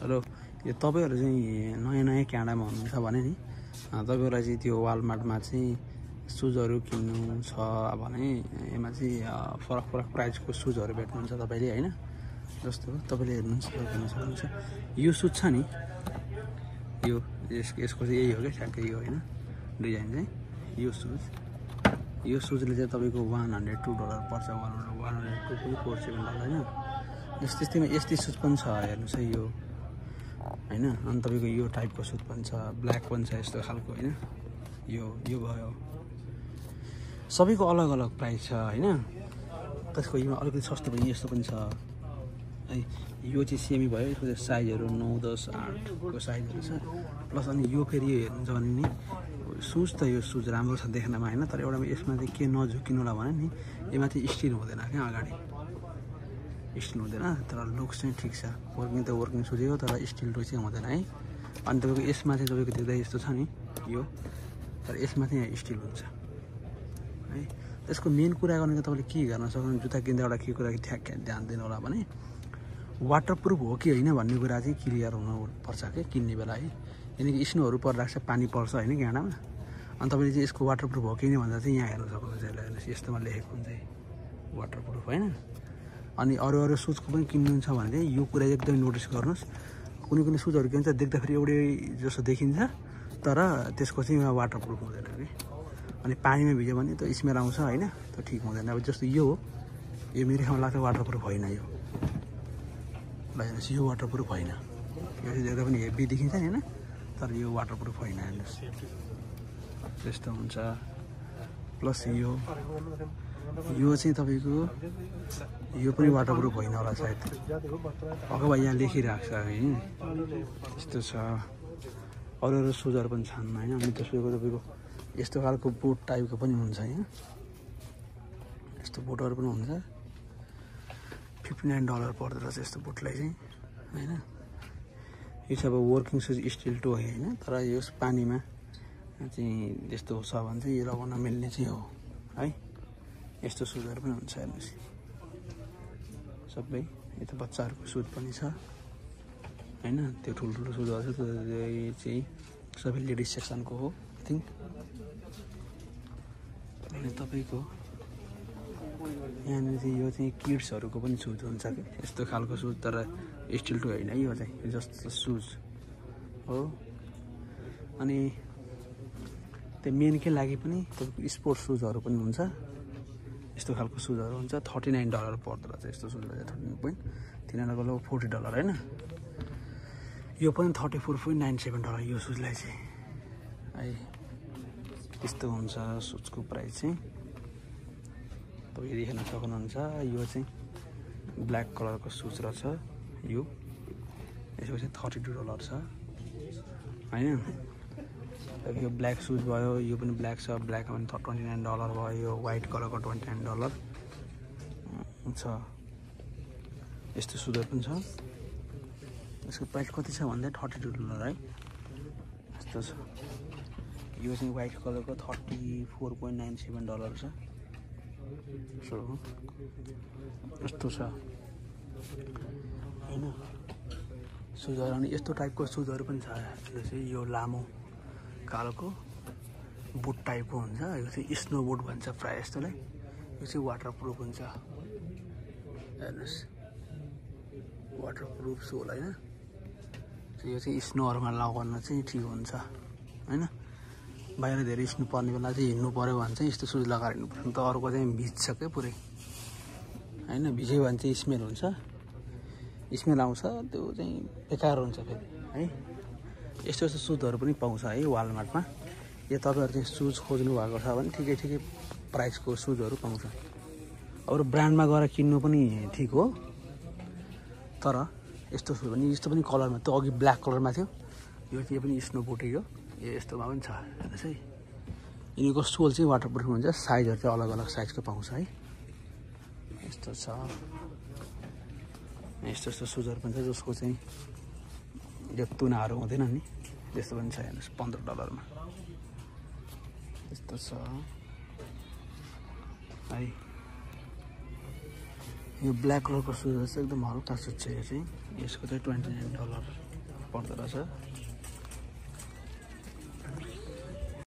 र यो तपाईँहरू चाहिँ नयाँ क्यानाडामा हुनुहुन्छ भने नि तपाईँहरूलाई चाहिँ त्यो वालमार्टमा चाहिँ सुजहरू किन्नु छ भने यसमा चाहिँ फरक प्राइसको सुजहरू भेट्नुहुन्छ तपाईँले हैन। जस्तो तपाईँले हेर्नुहुन्छ यो सुज छ नि, यो यसको चाहिँ यही हो क्या, ठ्याक्कै यो होइन डिजाइन चाहिँ। यो सुजले चाहिँ तपाईँको $102 पर्छ, $102.47 होइन। त्यस्तैमा यस्तै सुज पनि छ हेर्नुहोस् है यो होइन। अनि तपाईँको यो टाइपको सुज पनि छ, ब्ल्याक पनि छ यस्तो खालको होइन। यो भयो, सबैको अलग अलग प्राइस छ होइन। त्यसको यो अलिकति सस्तो पनि यस्तो पनि छ है। यो चाहिँ सेमी भयो, यसको चाहिँ साइजहरू 9, 10, 8को साइजहरू छ। प्लस अनि यो फेरि यो हेर्नुहुन्छ भने नि सुज त यो सुज राम्रो छ देख्नमा होइन, तर एउटा यसमा चाहिँ के नझुकिनु होला भने नि यसमा चाहिँ स्टिल हुँदैन क्या, अगाडि स्टिल हुँदैन, तर लुक्स चाहिँ ठिक छ। वर्किङ त वर्किङ सुजै हो, तर स्टिल लुक चाहिँ हुँदैन है। अनि तपाईँको यसमा चाहिँ तपाईँको देख्दा यस्तो छ नि यो, तर यसमा चाहिँ स्टिल हुन्छ है। त्यसको मेन कुरा गर्ने तपाईँले के गर्न सक्नुहुन्छ, जुत्ता किन्दा एउटा के कुरा ठ्याक्क ध्यान दिनु होला भने वाटरप्रुफ हो कि होइन भन्ने कुरा चाहिँ क्लियर हुनुपर्छ क्या किन्ने बेला है। किनकि स्नोहरू परिरहेको छ, पानी पर्छ होइन क्यानाडामा। अनि तपाईँले चाहिँ यसको वाटरप्रुफ हो कि होइन भन्दा चाहिँ यहाँ हेर्नु सक्नुहुन्छ। यसलाई हेर्नुहोस्, यस्तोमा लेखेको हुन्छ वाटरप्रुफ होइन। अनि अरू सुजको पनि किन्नुहुन्छ भने चाहिँ यो कुरा एकदमै नोटिस गर्नुहोस्। कुनै सुजहरू के हुन्छ देख्दाखेरि एउटै जस्तो देखिन्छ, तर त्यसको चाहिँ वाटरप्रुफ हुँदैन कि। अनि पानीमा भिज्यो भने त स्मेल आउँछ होइन, त्यो ठिक हुँदैन। अब जस्तो यो हो, यो मेरो ठाउँमा लाग्छ वाटरप्रुफ होइन यो। ल हेर्नुहोस्, यो वाटरप्रुफ होइन, यो चाहिँ देख्दा पनि हेभी देखिन्छ नि होइन, तर यो वाटरप्रुफ होइन हेर्नुहोस्, त्यस्तो हुन्छ। प्लस यो चाहिँ तपाईँको यो पनि वाटरप्रुफ होइन होला सायद, अथवा यहाँ लेखिरहेको छ है, यस्तो छ। अरू सुजहरू पनि छन् होइन। अनि त्यसको तपाईँको यस्तो खालको बुट टाइपको पनि हुन्छ होइन, यस्तो बुटहरू पनि हुन्छ। $59 पर्दो रहेछ यस्तो बुटलाई चाहिँ होइन। यो चाहिँ अब वर्किङ सुज स्टिल टो होइन, तर यो पानीमा चाहिँ यस्तो छ भने चाहिँ यो लगाउन मिल्ने चाहिँ हो है। यस्तो सुजहरू पनि हुन्छ हेर्नुहोस् सबै। यता बच्चाहरूको सुज पनि छ होइन, त्यो ठुल्ठुलो सुजहरू छ, त्यो चाहिँ सबै लेडिज सेक्सनको हो आई थिङ्क। अनि तपाईँको यहाँनिर चाहिँ यो चाहिँ किड्सहरूको पनि सुज हुन्छ कि, यस्तो खालको सुज, तर स्टिल टु होइन यो चाहिँ जस्तो सुज हो। अनि त्यो मेनकै लागि पनि तपाईँको स्पोर्ट्स सुजहरू पनि हुन्छ, यस्तो खालको सुजहरू हुन्छ। $39 पर्दो रहेछ यस्तो सुजहरू, 13 तिनीहरूको लगभग $40 होइन। यो पनि $34.97 यो सुजलाई चाहिँ है। त्यस्तो हुन्छ सुजको प्राइस चाहिँ, तपाईँ हेर्न सक्नुहुन्छ। यो चाहिँ ब्ल्याक कलरको सुज रहेछ यो, यसको चाहिँ $32 छ होइन। यो ब्ल्याक सुज भयो, यो पनि ब्ल्याक छ, ब्ल्याकमा पनि $29 भयो। यो वाइट कलरको $29 छ। यस्तो सुजहरू पनि छ, यसको प्राइस कति छ भन्दा $32 है, यस्तो छ। यो चाहिँ वाइट कलरको $34.97 छ। सो यस्तो छ होइन सुजहरू। अनि यस्तो टाइपको सुजहरू पनि छ, यो चाहिँ यो लामो खालको बुट टाइपको हुन्छ। यो चाहिँ स्नो बुट भन्छ प्रायः यस्तोलाई। यो चाहिँ वाटरप्रुफ हुन्छ हेर्नुहोस्, वाटरप्रुफ सोल होइन। यो चाहिँ स्नोहरूमा लगाउन चाहिँ ठिक हुन्छ होइन। बाहिर धेरै स्नो पर्ने बेला चाहिँ हिँड्नु पऱ्यो भने चाहिँ यस्तो सुज लगाएर हिँड्नु पर्छ, त अर्को चाहिँ भिज्छ क्या पुरै होइन। भिज्यो भने चाहिँ स्मेल हुन्छ, स्मेल आउँछ, त्यो चाहिँ बेकार हुन्छ फेरि है। यस्तो सुजहरू पनि पाउँछ है वालमार्टमा। यो तपाईँहरू चाहिँ सुज खोज्नु भएको छ भने ठिकै प्राइसको सुजहरू पाउँछ। अरू ब्रान्डमा गएर किन्नु पनि ठिक हो, तर यस्तो सुज पनि यस्तो पनि कलरमा, त्यो अघि ब्ल्याक कलरमा थियो, यो चाहिँ पनि स्नो बुटै हो। यो यस्तोमा पनि छ हेर्नुहोस् है। यिनीको सोल चाहिँ वाटरप्रुफ हुन्छ, साइजहरू चाहिँ अलग अलग साइजको पाउँछ है। यस्तो छ, यस्तो सुजहरू पनि छ जसको चाहिँ यो तुनाहरू हुँदैन नि, त्यस्तो पनि छ हेर्नुहोस् $15 यस्तो छ है। यो ब्ल्याक कलरको सुज चाहिँ एकदम हल्का सुज छ, यो चाहिँ यसको चाहिँ $29 पर्दो रहेछ